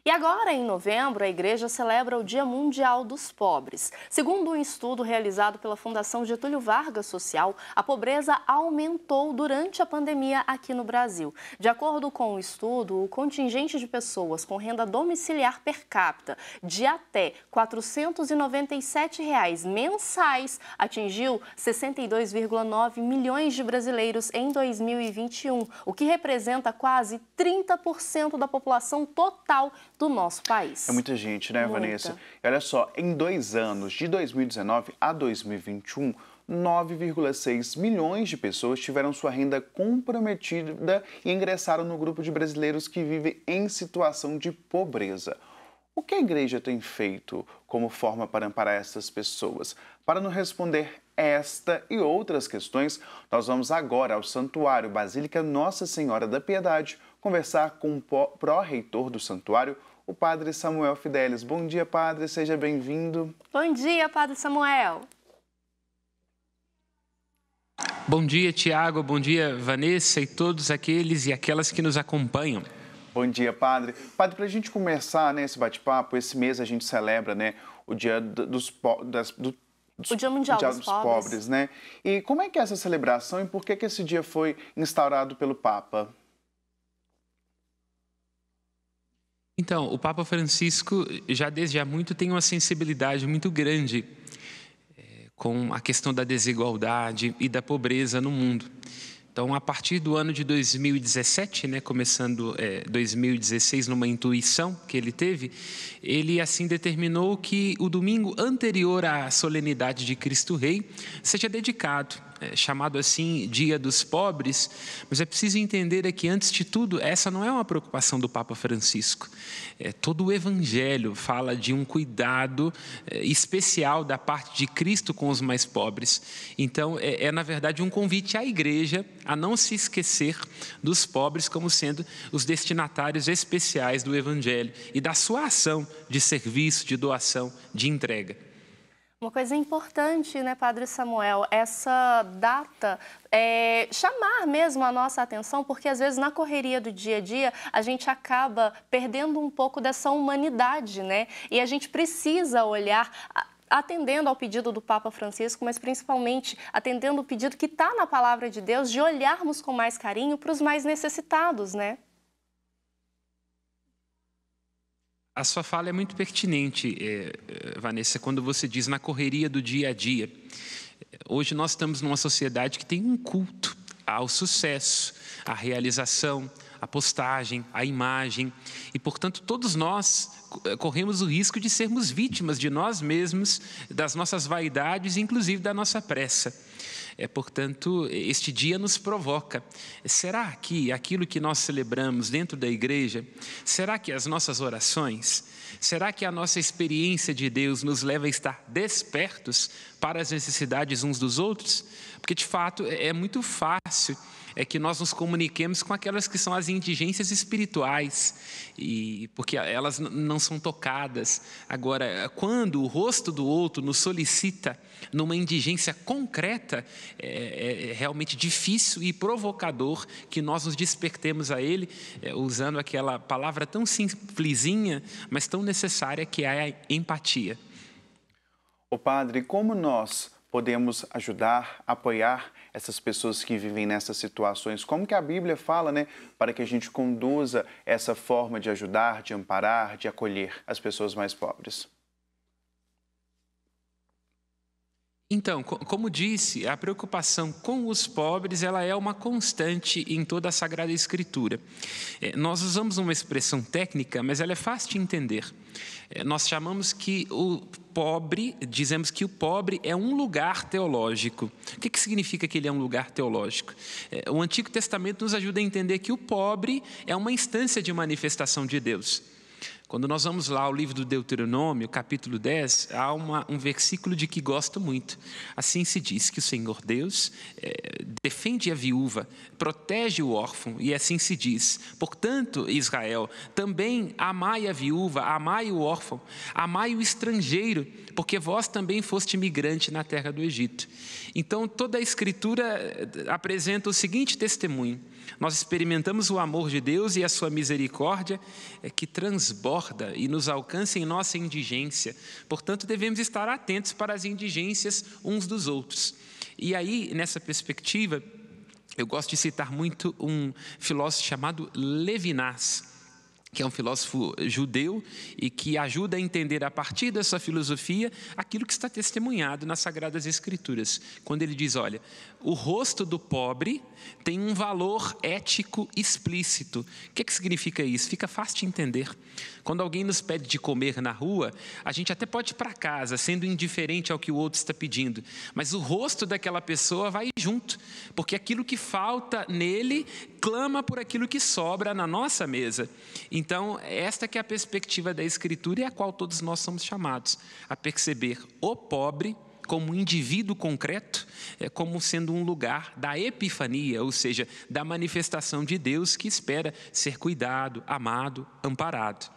E agora, em novembro, a Igreja celebra o Dia Mundial dos Pobres. Segundo um estudo realizado pela Fundação Getúlio Vargas Social, a pobreza aumentou durante a pandemia aqui no Brasil. De acordo com o estudo, o contingente de pessoas com renda domiciliar per capita de até R$ 497 mensais atingiu 62,9 milhões de brasileiros em 2021, o que representa quase 30% da população total do nosso país. É muita gente, né, Vanessa? E olha só, em 2 anos, de 2019 a 2021, 9,6 milhões de pessoas tiveram sua renda comprometida e ingressaram no grupo de brasileiros que vivem em situação de pobreza. O que a igreja tem feito como forma para amparar essas pessoas? Para nos responder esta e outras questões, nós vamos agora ao Santuário Basílica Nossa Senhora da Piedade conversar com o pró-reitor do santuário, o Padre Samuel Fidelis. Bom dia, Padre, seja bem-vindo. Bom dia, Padre Samuel. Bom dia, Tiago, bom dia, Vanessa e todos aqueles e aquelas que nos acompanham. Bom dia, Padre. Padre, para a gente começar esse bate-papo, esse mês a gente celebra o Dia o Dia Mundial dos Pobres, né? E como é que é essa celebração e por que esse dia foi instaurado pelo Papa? Então, o Papa Francisco já desde há muito tem uma sensibilidade muito grande com a questão da desigualdade e da pobreza no mundo. Então, a partir do ano de 2017, começando 2016, numa intuição que ele teve, ele assim determinou que o domingo anterior à solenidade de Cristo Rei seja dedicado, chamado assim Dia dos Pobres, mas é preciso entender que, antes de tudo, essa não é uma preocupação do Papa Francisco. Todo o Evangelho fala de um cuidado especial da parte de Cristo com os mais pobres. Então, na verdade, um convite à igreja a não se esquecer dos pobres como sendo os destinatários especiais do Evangelho e da sua ação de serviço, de doação, de entrega. Uma coisa importante, né, Padre Samuel, essa data chamar mesmo a nossa atenção, porque às vezes na correria do dia a dia a gente acaba perdendo um pouco dessa humanidade, né? E a gente precisa olhar, atendendo ao pedido do Papa Francisco, mas principalmente atendendo o pedido que está na Palavra de Deus, de olharmos com mais carinho para os mais necessitados, né? A sua fala é muito pertinente, Vanessa, quando você diz na correria do dia a dia. Hoje nós estamos numa sociedade que tem um culto ao sucesso, à realização, à postagem, à imagem. E, portanto, todos nós corremos o risco de sermos vítimas de nós mesmos, das nossas vaidades, inclusive da nossa pressa. Portanto, este dia nos provoca. Será que aquilo que nós celebramos dentro da igreja, será que as nossas orações, será que a nossa experiência de Deus nos leva a estar despertos para as necessidades uns dos outros? Porque, de fato, é muito fácil que nós nos comuniquemos com aquelas que são as indigências espirituais, porque elas não são tocadas. Agora, quando o rosto do outro nos solicita numa indigência concreta, é realmente difícil e provocador que nós nos despertemos a ele, usando aquela palavra tão simplesinha, mas tão necessária, que é a empatia. Ô Padre, como nós podemos ajudar, apoiar essas pessoas que vivem nessas situações? Como que a Bíblia fala, para que a gente conduza essa forma de ajudar, de amparar, de acolher as pessoas mais pobres? Então, como disse, a preocupação com os pobres, ela é uma constante em toda a Sagrada Escritura. Nós usamos uma expressão técnica, mas ela é fácil de entender. Nós chamamos que dizemos que o pobre é um lugar teológico. O que significa que ele é um lugar teológico? O Antigo Testamento nos ajuda a entender que o pobre é uma instância de manifestação de Deus. Quando nós vamos lá ao livro do Deuteronômio, capítulo 10, há um versículo de que gosto muito. Assim se diz que o Senhor Deus defende a viúva, protege o órfão, e assim se diz: portanto, Israel, também amai a viúva, amai o órfão, amai o estrangeiro, porque vós também foste migrante na terra do Egito. Então, toda a Escritura apresenta o seguinte testemunho: nós experimentamos o amor de Deus e a sua misericórdia que transborda e nos alcança em nossa indigência. Portanto, devemos estar atentos para as indigências uns dos outros. E aí, nessa perspectiva, eu gosto de citar muito um filósofo chamado Levinas, que é um filósofo judeu e que ajuda a entender a partir da sua filosofia aquilo que está testemunhado nas Sagradas Escrituras. Quando ele diz, olha, o rosto do pobre tem um valor ético explícito. O que significa isso? Fica fácil de entender. Quando alguém nos pede de comer na rua, a gente até pode ir para casa, sendo indiferente ao que o outro está pedindo, mas o rosto daquela pessoa vai junto, porque aquilo que falta nele clama por aquilo que sobra na nossa mesa. Então, esta que é a perspectiva da Escritura e a qual todos nós somos chamados a perceber o pobre como um indivíduo concreto, como sendo um lugar da epifania, ou seja, da manifestação de Deus que espera ser cuidado, amado, amparado.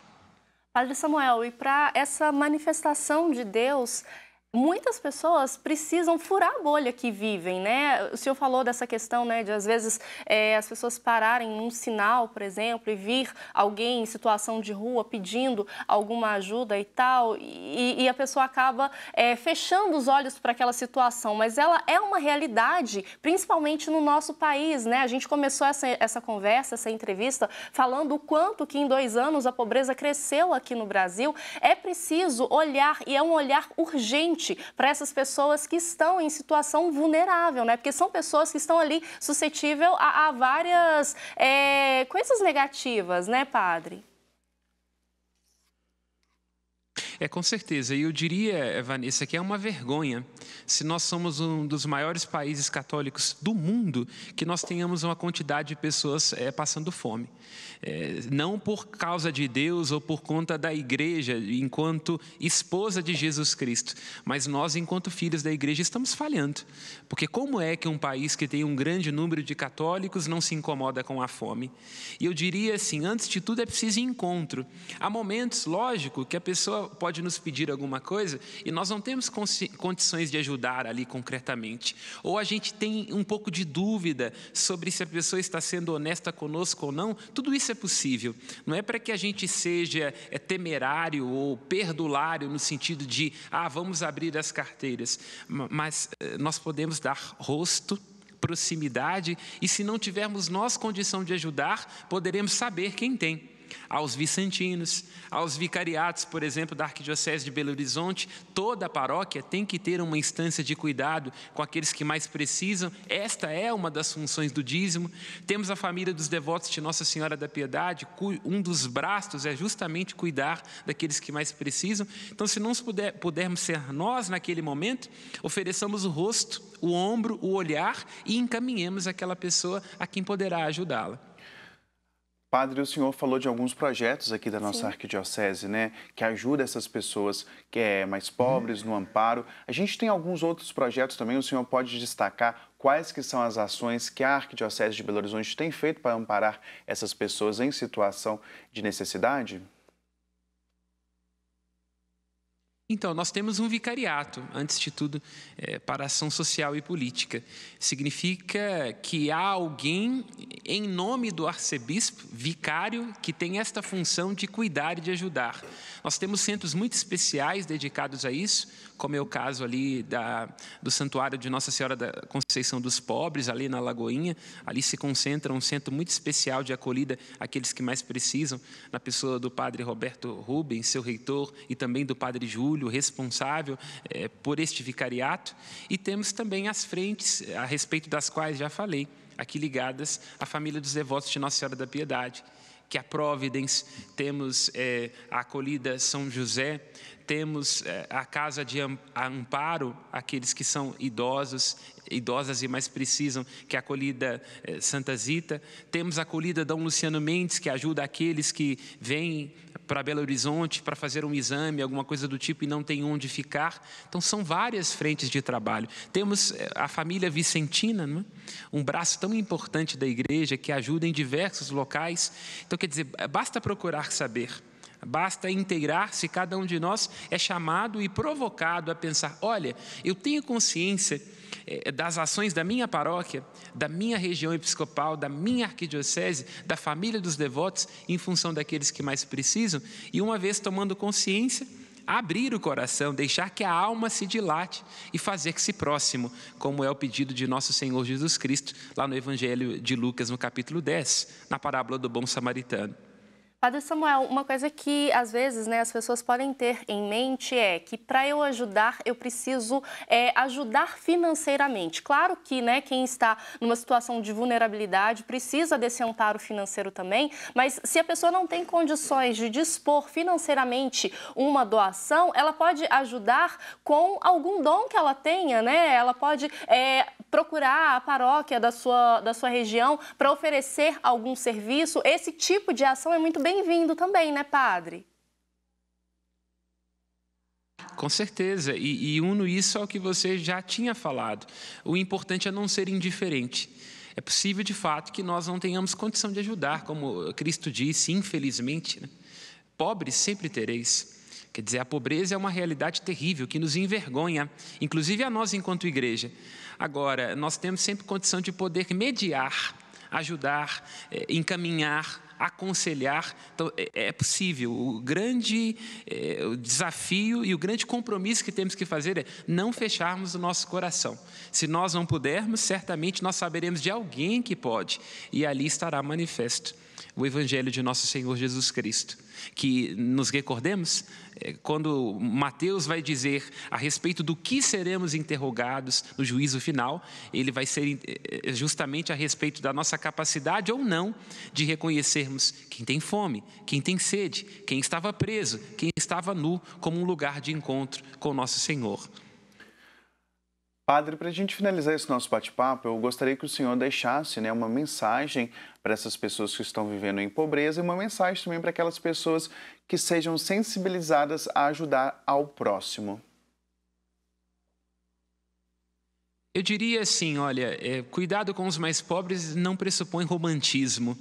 Padre Samuel, e para essa manifestação de Deus, muitas pessoas precisam furar a bolha que vivem, né? O senhor falou dessa questão, né, de às vezes as pessoas pararem num sinal, por exemplo, e vir alguém em situação de rua pedindo alguma ajuda e tal, e a pessoa acaba fechando os olhos para aquela situação, mas ela é uma realidade, principalmente no nosso país, né? A gente começou essa conversa, essa entrevista, falando o quanto que em 2 anos a pobreza cresceu aqui no Brasil. É preciso olhar, e é um olhar urgente, para essas pessoas que estão em situação vulnerável, né? Porque são pessoas que estão ali suscetíveis a várias coisas negativas, né, padre? Com certeza. E eu diria, Vanessa, que é uma vergonha se nós somos um dos maiores países católicos do mundo que nós tenhamos uma quantidade de pessoas passando fome. Não por causa de Deus ou por conta da igreja, enquanto esposa de Jesus Cristo, mas nós, enquanto filhos da igreja, estamos falhando. Porque como é que um país que tem um grande número de católicos não se incomoda com a fome? E eu diria assim, antes de tudo é preciso encontro. Há momentos, lógico, que a pessoa pode nos pedir alguma coisa e nós não temos condições de ajudar ali concretamente. Ou a gente tem um pouco de dúvida sobre se a pessoa está sendo honesta conosco ou não. Tudo isso é possível. Não é para que a gente seja temerário ou perdulário no sentido de, vamos abrir as carteiras. Mas nós podemos dar rosto, proximidade, e se não tivermos nós condição de ajudar, poderemos saber quem tem. Aos vicentinos, aos vicariatos, por exemplo, da Arquidiocese de Belo Horizonte, toda a paróquia tem que ter uma instância de cuidado com aqueles que mais precisam. Esta é uma das funções do dízimo. Temos a família dos devotos de Nossa Senhora da Piedade, um dos braços é justamente cuidar daqueles que mais precisam. Então, se não pudermos ser nós naquele momento, ofereçamos o rosto, o ombro, o olhar e encaminhemos aquela pessoa a quem poderá ajudá-la. Padre, o senhor falou de alguns projetos aqui da nossa arquidiocese, né, que ajuda essas pessoas que mais pobres no amparo. A gente tem alguns outros projetos também, o senhor pode destacar quais que são as ações que a Arquidiocese de Belo Horizonte tem feito para amparar essas pessoas em situação de necessidade? Então, nós temos um vicariato, antes de tudo, para ação social e política. Significa que há alguém, em nome do arcebispo, vicário, que tem esta função de cuidar e de ajudar. Nós temos centros muito especiais dedicados a isso, como é o caso ali do Santuário de Nossa Senhora da Conceição dos Pobres, ali na Lagoinha. Ali se concentra um centro muito especial de acolhida àqueles que mais precisam, na pessoa do padre Roberto Rubens, seu reitor, e também do padre Júlio, responsável por este vicariato. E temos também as frentes, a respeito das quais já falei, aqui ligadas à família dos devotos de Nossa Senhora da Piedade, que é a Providence, temos a acolhida São José, temos a Casa de Amparo, aqueles que são idosas e mais precisam, que é a acolhida Santa Zita. Temos a acolhida Dom Luciano Mendes, que ajuda aqueles que vêm para Belo Horizonte para fazer um exame, alguma coisa do tipo, e não tem onde ficar. Então, são várias frentes de trabalho. Temos a família Vicentina, não é? Um braço tão importante da igreja que ajuda em diversos locais. Então, quer dizer, basta procurar saber. Basta integrar-se, cada um de nós é chamado e provocado a pensar, olha, eu tenho consciência das ações da minha paróquia, da minha região episcopal, da minha arquidiocese, da família dos devotos, em função daqueles que mais precisam, e uma vez tomando consciência, abrir o coração, deixar que a alma se dilate e fazer-se próximo, como é o pedido de nosso Senhor Jesus Cristo, lá no Evangelho de Lucas, no capítulo 10, na parábola do bom samaritano. Padre Samuel, uma coisa que às vezes, né, as pessoas podem ter em mente é que para eu ajudar, eu preciso ajudar financeiramente. Claro que, né, quem está numa situação de vulnerabilidade precisa desse amparo financeiro também, mas se a pessoa não tem condições de dispor financeiramente uma doação, ela pode ajudar com algum dom que ela tenha, né? Ela pode procurar a paróquia da sua região para oferecer algum serviço. Esse tipo de ação é muito bem-vindo também, né, padre? Com certeza, e uno isso ao que você já tinha falado. O importante é não ser indiferente. É possível, de fato, que nós não tenhamos condição de ajudar, como Cristo disse, infelizmente, né? Pobres sempre tereis. Quer dizer, a pobreza é uma realidade terrível, que nos envergonha, inclusive a nós enquanto igreja. Agora, nós temos sempre condição de poder mediar, ajudar, encaminhar, aconselhar. Então, é possível. O grande o desafio e o grande compromisso que temos que fazer é não fecharmos o nosso coração. Se nós não pudermos, certamente nós saberemos de alguém que pode, e ali estará manifesto o Evangelho de nosso Senhor Jesus Cristo. Que nos recordemos, quando Mateus vai dizer a respeito do que seremos interrogados no juízo final, ele vai ser justamente a respeito da nossa capacidade ou não de reconhecermos quem tem fome, quem tem sede, quem estava preso, quem estava nu, como um lugar de encontro com o nosso Senhor. Padre, para a gente finalizar esse nosso bate-papo, eu gostaria que o senhor deixasse, né, uma mensagem para essas pessoas que estão vivendo em pobreza e uma mensagem também para aquelas pessoas que sejam sensibilizadas a ajudar ao próximo. Eu diria assim, olha, cuidado com os mais pobres não pressupõe romantismo.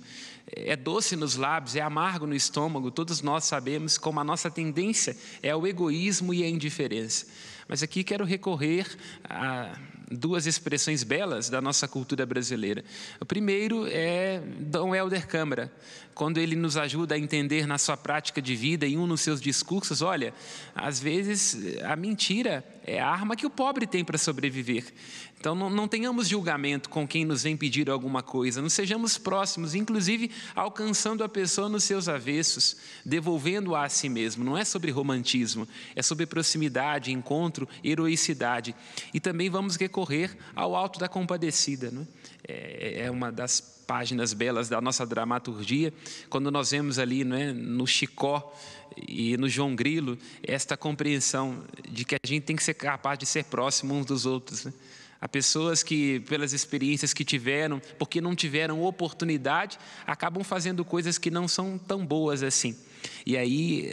É doce nos lábios, é amargo no estômago, todos nós sabemos como a nossa tendência é ao egoísmo e à indiferença. Mas aqui quero recorrer a duas expressões belas da nossa cultura brasileira. O primeiro é Dom Helder Câmara, quando ele nos ajuda a entender na sua prática de vida e nos seus discursos, olha, às vezes a mentira é a arma que o pobre tem para sobreviver. Então não tenhamos julgamento com quem nos vem pedir alguma coisa, não sejamos próximos, inclusive alcançando a pessoa nos seus avessos, devolvendo-a a si mesmo. Não é sobre romantismo, é sobre proximidade, encontro, heroicidade. E também vamos recorrer ao Alto da Compadecida, não é? É uma das páginas belas da nossa dramaturgia, quando nós vemos ali, não é, no Chicó e no João Grilo, esta compreensão de que a gente tem que ser capaz de ser próximo uns dos outros, né? Há pessoas que, pelas experiências que tiveram, porque não tiveram oportunidade, acabam fazendo coisas que não são tão boas assim. E aí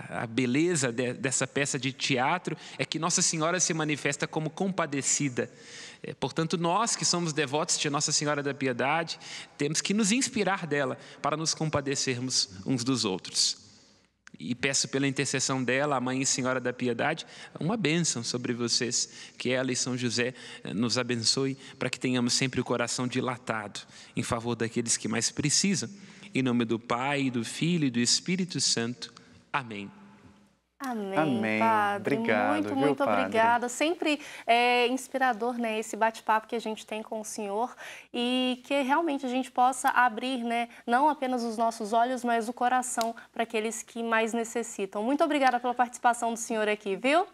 a beleza dessa peça de teatro é que Nossa Senhora se manifesta como compadecida. Portanto, nós que somos devotos de Nossa Senhora da Piedade, temos que nos inspirar dela para nos compadecermos uns dos outros. E peço pela intercessão dela, a Mãe e Senhora da Piedade, uma bênção sobre vocês, que ela e São José nos abençoe, para que tenhamos sempre o coração dilatado em favor daqueles que mais precisam. Em nome do Pai, do Filho e do Espírito Santo. Amém. Amém, Amém. Padre. Obrigado, muito padre? obrigada. Sempre é inspirador, né, esse bate-papo que a gente tem com o senhor e que realmente a gente possa abrir, né, não apenas os nossos olhos, mas o coração para aqueles que mais necessitam. Muito obrigada pela participação do senhor aqui, viu?